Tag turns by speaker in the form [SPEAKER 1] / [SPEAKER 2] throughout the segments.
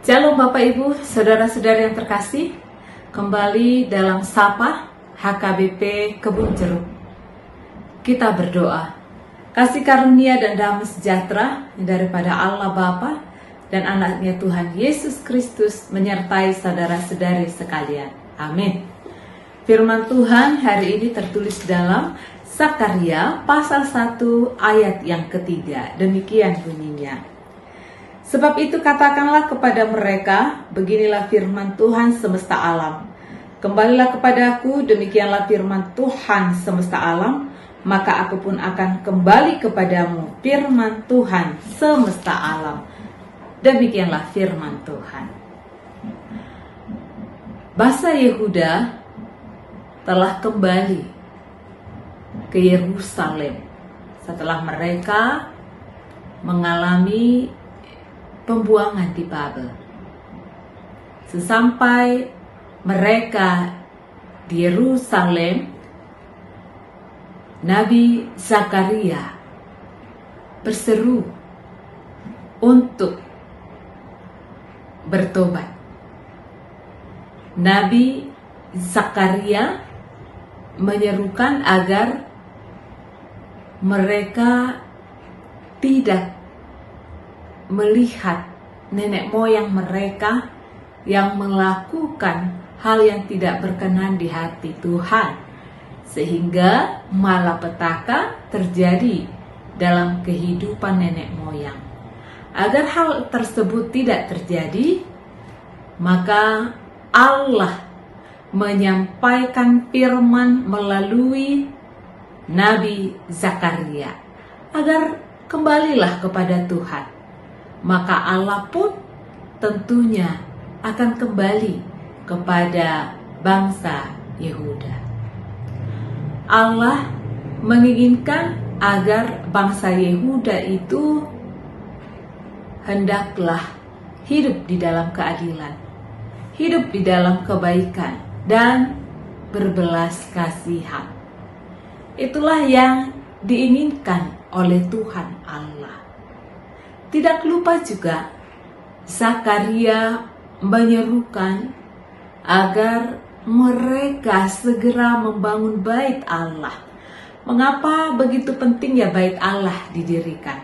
[SPEAKER 1] Shalom Bapak Ibu, Saudara-saudara yang terkasih, kembali dalam Sapa HKBP Kebun Jeruk. Kita berdoa, kasih karunia dan damai sejahtera daripada Allah Bapa dan anaknya Tuhan Yesus Kristus menyertai saudara-saudari sekalian. Amin. Firman Tuhan hari ini tertulis dalam Zakaria pasal 1 ayat yang ketiga. Demikian bunyinya. Sebab itu katakanlah kepada mereka, beginilah firman Tuhan semesta alam. Kembalilah kepadaku, demikianlah firman Tuhan semesta alam, maka aku pun akan kembali kepadamu, firman Tuhan semesta alam. Demikianlah firman Tuhan. Bangsa Yehuda telah kembali ke Yerusalem setelah mereka mengalami pembuangan di Babel. Sesampai mereka di Yerusalem, Nabi Zakaria berseru untuk bertobat. Nabi Zakaria menyerukan agar mereka tidak melihat nenek moyang mereka yang melakukan hal yang tidak berkenan di hati Tuhan, sehingga malapetaka terjadi dalam kehidupan nenek moyang. Agar hal tersebut tidak terjadi, maka Allah menyampaikan firman melalui Nabi Zakaria agar kembalilah kepada Tuhan. Maka Allah pun tentunya akan kembali kepada bangsa Yehuda. Allah menginginkan agar bangsa Yehuda itu hendaklah hidup di dalam keadilan, hidup di dalam kebaikan, dan berbelas kasihan. Itulah yang diinginkan oleh Tuhan Allah. Tidak lupa juga, Zakaria menyerukan agar mereka segera membangun bait Allah. Mengapa begitu pentingnya bait Allah didirikan?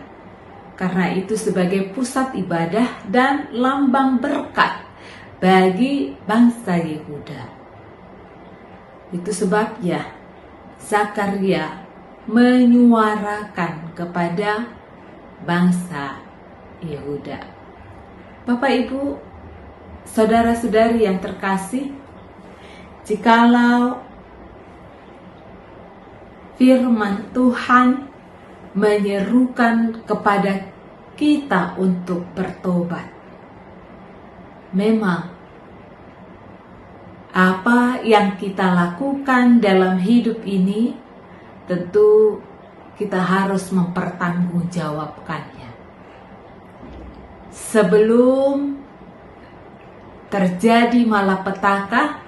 [SPEAKER 1] Karena itu sebagai pusat ibadah dan lambang berkat bagi bangsa Yehuda. Itu sebabnya Zakaria menyuarakan kepada bangsa Yehuda. Bapak Ibu, saudara-saudari yang terkasih, jikalau firman Tuhan menyerukan kepada kita untuk bertobat, memang yang kita lakukan dalam hidup ini, tentu kita harus mempertanggungjawabkannya. Sebelum terjadi malapetaka,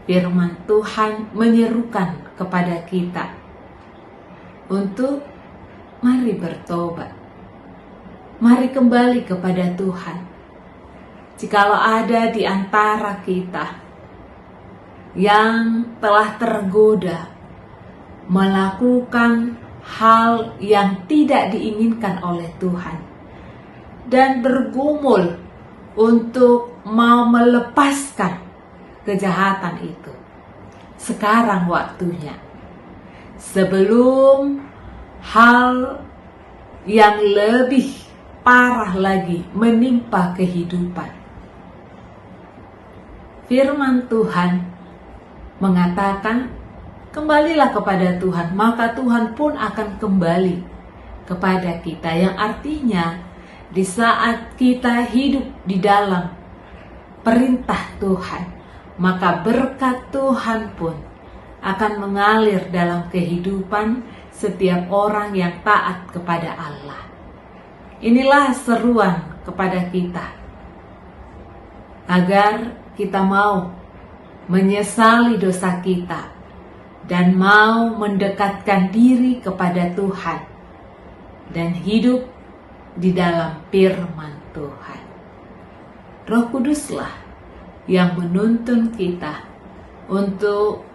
[SPEAKER 1] firman Tuhan menyerukan kepada kita untuk mari bertobat. Mari kembali kepada Tuhan. Jikalau ada di antara kita yang telah tergoda melakukan hal yang tidak diinginkan oleh Tuhan dan bergumul untuk mau melepaskan kejahatan itu, sekarang waktunya. Sebelum hal yang lebih parah lagi menimpa kehidupan. Firman Tuhan mengatakan, kembalilah kepada Tuhan, maka Tuhan pun akan kembali kepada kita. Yang artinya, di saat kita hidup di dalam perintah Tuhan, maka berkat Tuhan pun akan mengalir dalam kehidupan setiap orang yang taat kepada Allah. Inilah seruan kepada kita, agar kita mau menyesali dosa kita dan mau mendekatkan diri kepada Tuhan dan hidup di dalam firman Tuhan. Roh Kuduslah yang menuntun kita untuk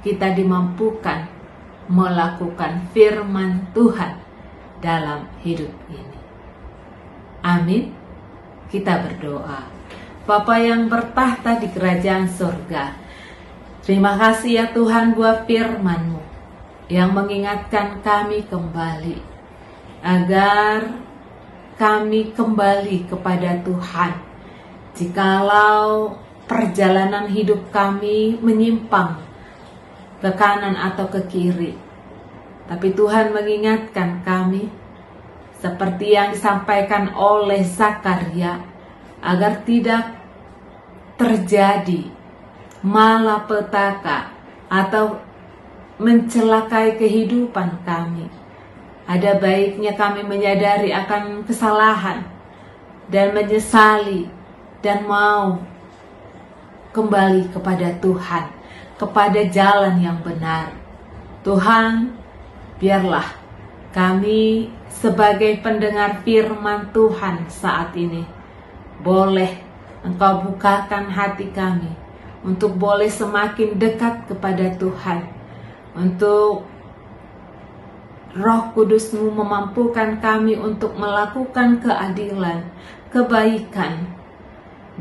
[SPEAKER 1] kita dimampukan melakukan firman Tuhan dalam hidup ini. Amin. Kita berdoa. Bapa yang bertahta di kerajaan surga, terima kasih ya Tuhan buat firman-Mu yang mengingatkan kami kembali, agar kami kembali kepada Tuhan. Jikalau perjalanan hidup kami menyimpang ke kanan atau ke kiri, tapi Tuhan mengingatkan kami, seperti yang disampaikan oleh Zakaria, agar tidak terjadi malapetaka atau mencelakai kehidupan kami. Ada baiknya kami menyadari akan kesalahan dan menyesali dan mau kembali kepada Tuhan, kepada jalan yang benar. Tuhan, biarlah kami sebagai pendengar firman Tuhan saat ini boleh Engkau bukakan hati kami untuk boleh semakin dekat kepada Tuhan, untuk Roh Kudus-Mu memampukan kami untuk melakukan keadilan, kebaikan,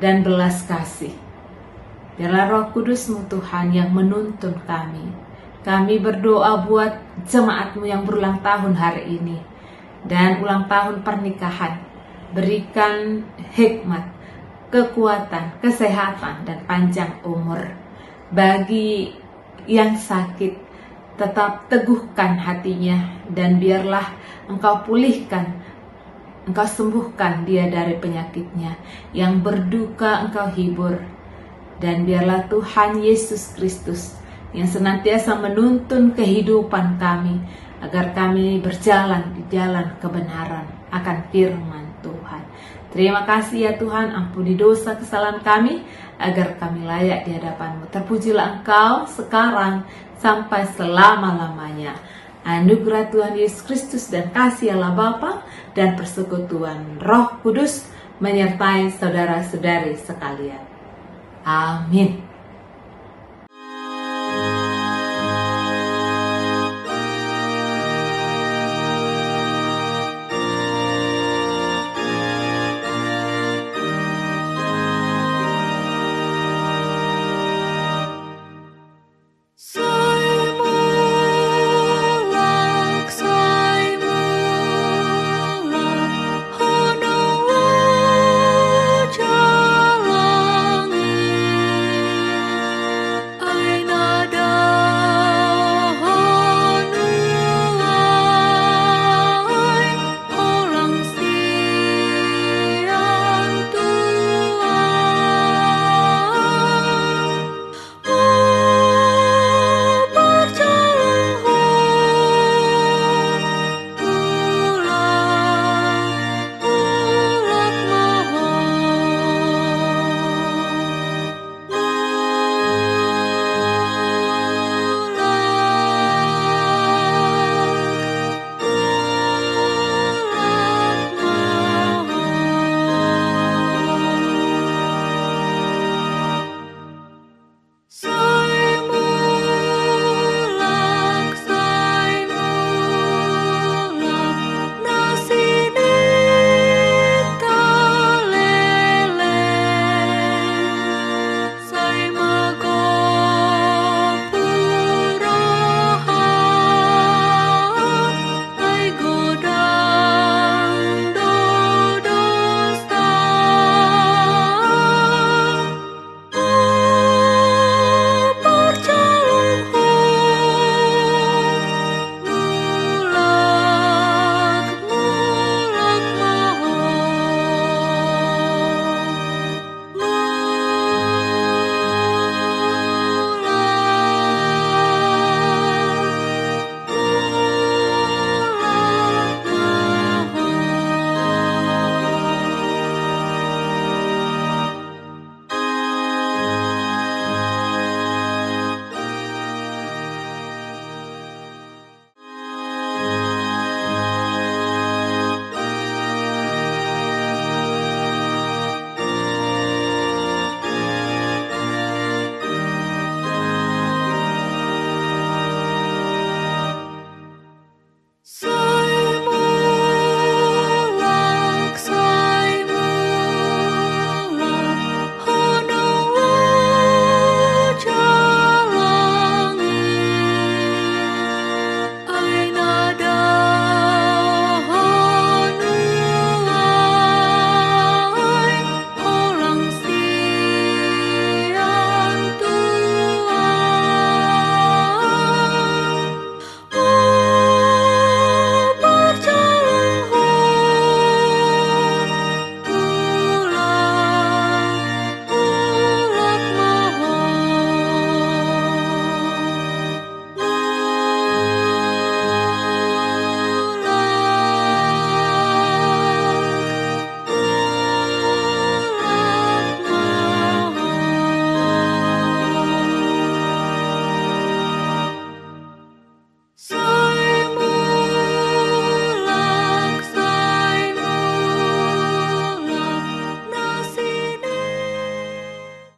[SPEAKER 1] dan belas kasih. Biarlah Roh Kudus-Mu Tuhan yang menuntun kami. Kami berdoa buat jemaat-Mu yang berulang tahun hari ini dan ulang tahun pernikahan. Berikan hikmat, kekuatan, kesehatan, dan panjang umur. Bagi yang sakit, tetap teguhkan hatinya, dan biarlah Engkau pulihkan, Engkau sembuhkan dia dari penyakitnya. Yang berduka Engkau hibur, dan biarlah Tuhan Yesus Kristus yang senantiasa menuntun kehidupan kami, agar kami berjalan di jalan kebenaran akan firman Tuhan. Terima kasih ya Tuhan, ampuni dosa kesalahan kami, agar kami layak di hadapan-Mu. Terpujilah Engkau sekarang sampai selama-lamanya. Anugerah Tuhan Yesus Kristus dan kasih Allah Bapa dan persekutuan Roh Kudus menyertai saudara-saudari sekalian. Amin.